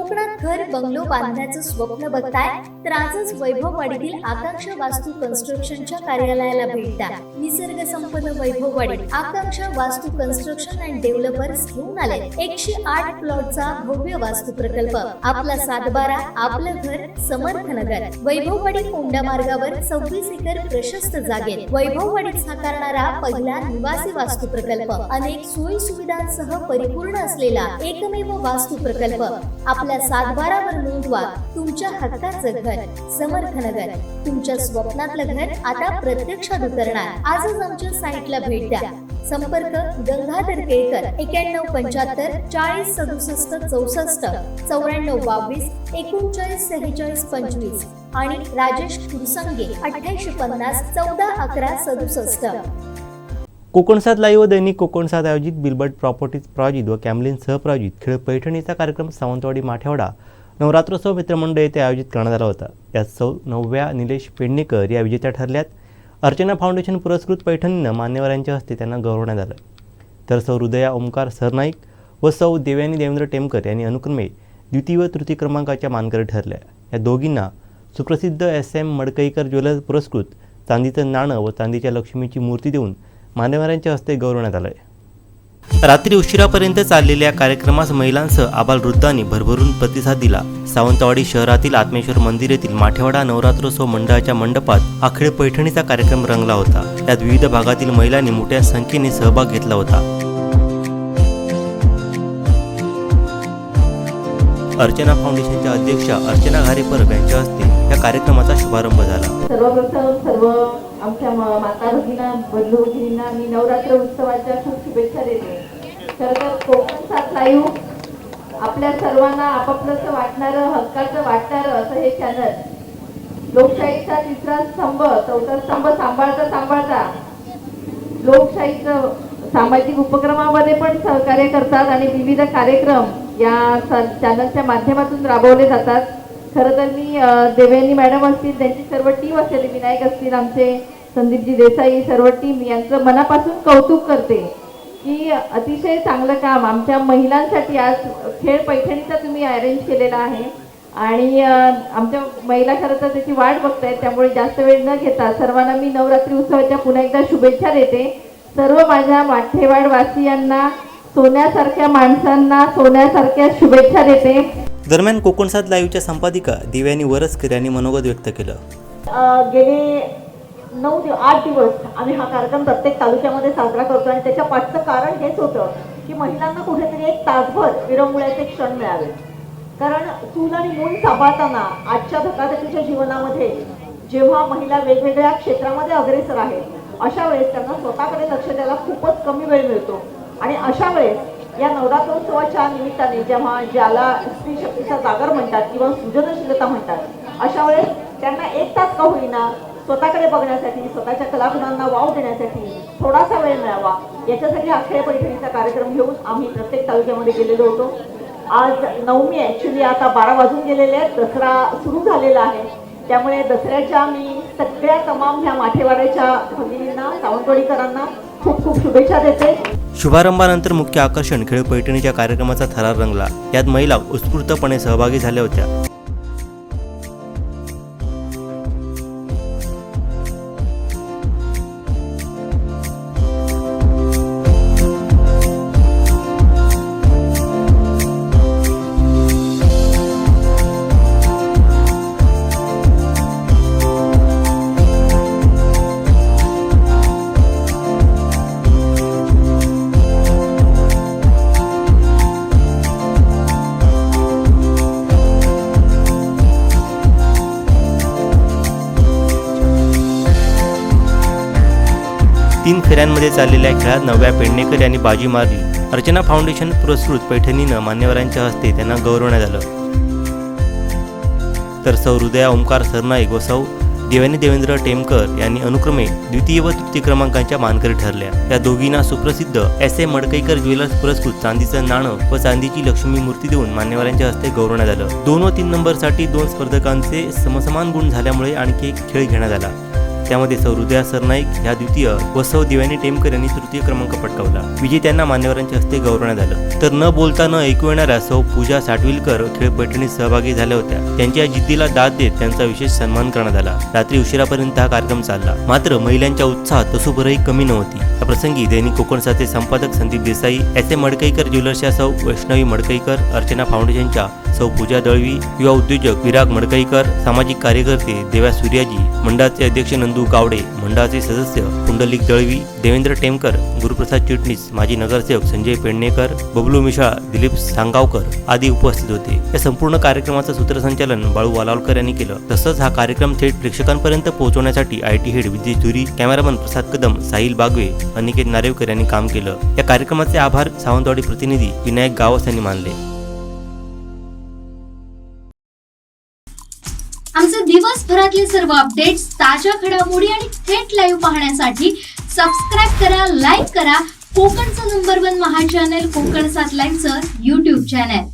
कोकणात घर बंगलो बांधण्याचं स्वप्न बघताय तर आजच वैभववाडीतील आकांक्षा वास्तू कन्स्ट्रक्शनच्या कार्यालयाला भेट द्या. निसर्ग संपन्न वैभववाडी आकांक्षा वास्तू कन्स्ट्रक्शन अँड डेव्हलपर्स घेऊन आले 108 प्लॉटचा भव्य वास्तू प्रकल्प. आपला सातबारा, आपलं घर, समर्थनगर. वैभववाडी कोंडा मार्गावर 26 एकर प्रशस्त जागेत वैभववाडीत साकारणारा पहिला निवासी वास्तू प्रकल्प. अनेक सोयी सुविधांसह परिपूर्ण असलेला एकमेव वास्तू प्रकल्प. आपल्या सातबारावर नोंदवा तुमच्या हक्काचं घर. समर्थनगर, तुमच्या स्वप्नातलं घर आता प्रत्यक्षात उतरणार. आजच आमच्या साईटला भेट द्या. संपर्क गंगाधर केळकर 9175 40 67 64 94 22 39 46 25 आणि राजेश कुरसंगे 8850 14 11 67. कोकणसात लाईव्ह व दैनिक कोकणसात आयोजित बिलबर्ड प्रॉपर्टीज प्रायोजित व कॅमलिन सहप्रायोजित खेळ पैठणीचा कार्यक्रम सावंतवाडी माठेवाडा नवरात्रोत्सव मित्रमंडळ येथे आयोजित करण्यात आला होता. यात सौ नव्या निलेश पेडणेकर या विजेत्या ठरल्यात. अर्चना फाउंडेशन पुरस्कृत पैठणीनं मान्यवरांच्या हस्ते त्यांना गौरवण्यात आलं. तर सौ हृदया ओमकार सरनाईक व सौ देवयानी देवेंद्र टेमकर यांनी अनुक्रमे द्वितीय व तृतीय क्रमांकाच्या मानकरी ठरल्या. या दोघींना सुप्रसिद्ध SM मडकईकर ज्वेलर्स पुरस्कृत चांदीचं नाणं व चांदीच्या लक्ष्मीची मूर्ती देऊन मान्यवरांच्या हस्ते गौरवण्यात आलंय. रात्री उशिरापर्यंत चाललेल्या कार्यक्रमास महिलांसह आबालवृद्धांनी भरभरून प्रतिसाद दिला. सावंतवाडी शहरातील आत्मेश्वर मंदिर येथील माठेवाडा नवरात्रोत्सव मंडळाच्या मंडपात हा खेळ पैठणीचा कार्यक्रम रंगला होता. यात विविध भागातील महिलांनी मोठ्या संख्येने सहभाग घेतला होता. अर्चना फाउंडेशनच्या अध्यक्षा अर्चना घारेपर यांच्या हस्ते या कार्यक्रमाचा शुभारंभ झाला. सर्वप्रथम सर्व आमच्या माता भगिना बंधू भगिनींना मी नवरात्र उत्सवाच्या खूप शुभेच्छा देते. खरं तर कोकणसात लाईव्ह आपल्या सर्वांना आपापलं वाटणारं, हक्काचं वाटणारं असं हे चॅनल लोकशाहीचा तिसरा स्तंभ, चौथा स्तंभ सांभाळता लोकशाहीचं सामाजिक उपक्रमामध्ये पण सहकार्य करतात आणि विविध कार्यक्रम या चॅनलच्या माध्यमातून राबवले जातात. खरं तर मी देवयानी मॅडम असतील, त्यांची सर्व टीम असेल, विनायक असतील, आमचे संदीपजी देसाई, सर्व टीम यांचं मनापासून कौतुक करते की अतिशय चांगलं काम आमच्या महिलांसाठी आज खेळ पैठणीचा तुम्ही अरेंज केलेला आहे आणि आमच्या महिला खरं तर त्याची वाट बघतायत. त्यामुळे जास्त वेळ न घेता सर्वांना मी नवरात्री उत्सवाच्या पुन्हा एकदा शुभेच्छा देते. सर्व माझ्या माठेवाड वासियांना, सोन्यासारख्या माणसांना सोन्यासारख्या शुभेच्छा देते. दरम्यान कोकणसात लाईव्हच्या संपादिका दिव्यानी वरसकर यांनी मनोगत व्यक्त केलं. गेले 8 दिवस आम्ही हा कार्यक्रम प्रत्येक तालुक्यामध्ये साजरा करतो आणि त्याच्या पाठचं कारण हेच होतं की महिलांना कुठेतरी एक तासभर विरंगुळ्याचे क्षण मिळावे. कारण चूल आणि मूल सांभाळताना आजच्या धकाधकीच्या जीवनामध्ये जेव्हा महिला वेगवेगळ्या क्षेत्रामध्ये अग्रेसर आहेत, अशा वेळेस त्यांना स्वतःकडे लक्ष द्यायला खूपच कमी वेळ मिळतो. आणि अशा वेळेस या नवरात्रोत्सवाच्या निमित्ताने जेव्हा ज्याला स्त्री शक्तीचा जागर म्हणतात किंवा सृजनशीलता म्हणतात, अशा वेळेस त्यांना एक तास का होईना स्वतःकडे बघण्यासाठी, स्वतःच्या कलागुणांना वाव देण्यासाठी थोडासा वेळ मिळावा, याच्यासाठी हा खेळ पैठणीचा कार्यक्रम घेऊन आम्ही प्रत्येक तालुक्यामध्ये गेलेलो होतो. आज नवमी, ॲक्च्युली आता 12 वाजून गेलेले आहेत, दसरा सुरू झालेला आहे. त्यामुळे दसऱ्याच्या मी सगळ्या तमाम ह्या माठेवाड्याच्या भगिनींना, सावंतवाडीकरांना खूप खूप शुभेच्छा देते. शुभारंभानंतर मुख्य आकर्षण खेळ पैठणीच्या कार्यक्रमाचा थरार रंगला. यात महिला उत्स्फूर्तपणे सहभागी झाल्या होत्या. तीन फेऱ्यांमध्ये चाललेल्या खेळात नव्या पेडणेकर यांनी बाजी मारली. अर्चना फाउंडेशन पुरस्कृत पैठणीनं मान्यवरांच्या हस्ते त्यांना गौरवण्यात आलं. तर सौ हृदया ओमकार सरनाईक व सौ देवयानी देवेंद्र टेमकर यांनी अनुक्रमे द्वितीय व तृतीय क्रमांकाच्या मानकरी ठरल्या. या दोघींना सुप्रसिद्ध SM मडकईकर ज्वेलर्स पुरस्कृत चांदीचं नाणं व चांदीची लक्ष्मी मूर्ती देऊन मान्यवरांच्या हस्ते गौरवण्यात आलं. 2 व 3 नंबरसाठी 2 स्पर्धकांचे समसमान गुण झाल्यामुळे आणखी एक खेळ घेण्यात आला. त्यामध्ये सौ हृदया सरनाईक ह्या द्वितीय व सौ दिव्यानी टेमकर यांनी तृतीय क्रमांक पटकावला. विजेत्यांना मान्यवरांच्या हस्ते गौरवण्यात आलं. तर न बोलता न ऐकू येणाऱ्या सौ पूजा साटविलकर खेळ पैठणीत सहभागी झाल्या होत्या. त्यांच्या या जिद्दीला दाद देत त्यांचा विशेष सन्मान करण्यात आला. रात्री उशिरापर्यंत हा कार्यक्रम चालला. मात्र महिलांच्या उत्साहात तसूभरही कमी नव्हती. या प्रसंगी दैनिक कोकणसाचे संपादक संदीप देसाई, एस ए मडकईकर ज्वेलर्सच्या सौ वैष्णवी मडकईकर, अर्चना फाउंडेशनच्या सौ पूजा दळवी, युवा उद्योजक विराग मडकईकर, सामाजिक कार्यकर्ते देव्या सूर्याजी, मंडळाचे अध्यक्ष नंदू गावडे, मंडळाचे सदस्य पुंडलिक दळवी, देवेंद्र टेमकर, गुरुप्रसाद चिटणीस, माजी नगरसेवक संजय पेडणेकर, बबलू मिशाळ, दिलीप सांगावकर आदी उपस्थित होते. या संपूर्ण कार्यक्रमाचं सूत्रसंचालन बाळू वालावलकर यांनी केलं. तसंच हा कार्यक्रम थेट प्रेक्षकांपर्यंत पोहोचवण्यासाठी IT head Vidyesh Dhuri, cameraman प्रसाद कदम, साहिल बागवे, अनिकेत नारेवकर यांनी काम केलं. या कार्यक्रमाचे आभार सावंतवाडी प्रतिनिधी विनायक गावस यांनी मानले. आमचे दिवसभरातले सर्व अपडेट्स, ताज्या घडामोडी आणि थेट लाईव्ह पाहण्यासाठी सबस्क्राईब करा, लाईक करा कोकणचं नंबर 1 महा चॅनल कोकण 7 लाईव्हचं YouTube चॅनल.